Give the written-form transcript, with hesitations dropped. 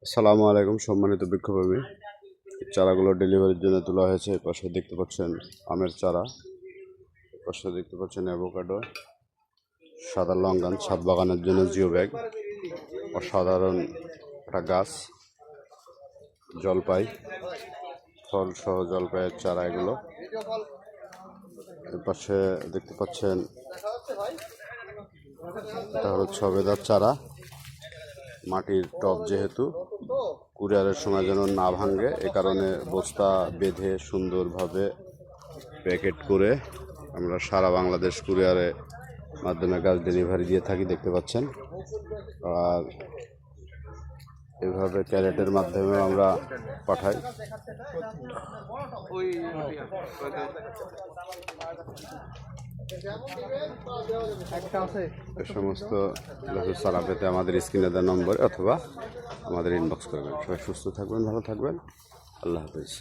আসসালামু আলাইকুম সম্মানিত বৃক্ষপ্রেমী। চারাগুলো ডেলিভারির জন্য তোলা হয়েছে। পাশে দেখতে পাচ্ছেন আমের চারা, পাশে দেখতে পাচ্ছেন অ্যাভোকাডো, সাদা লঙ্গান, ছাদ বাগানের জন্য জিও ব্যাগ, অসাধারণ একটা গাছ, জলপাই, ফল সহ জলপাইয়ের চারা এগুলো। এর পাশে দেখতে পাচ্ছেন এটা হলো ছবেদার চারা। মাটির টব যেহেতু কুরিয়ারের সময় যেন না ভাঙে এ কারণে বস্তা বেঁধে সুন্দরভাবে প্যাকেট করে আমরা সারা বাংলাদেশ কুরিয়ারে মাধ্যমে গাছ ডেলিভারি দিয়ে থাকি, দেখতে পাচ্ছেন। আর এভাবে ক্যারেটের মাধ্যমে আমরা পাঠাই। এ সমস্ত গাছের চারা পেতে আমাদের স্ক্রিনে দেওয়া নম্বরে অথবা আমাদের ইনবক্স করবেন। সবাই সুস্থ থাকবেন, ভালো থাকবেন। আল্লাহ হাফিজ।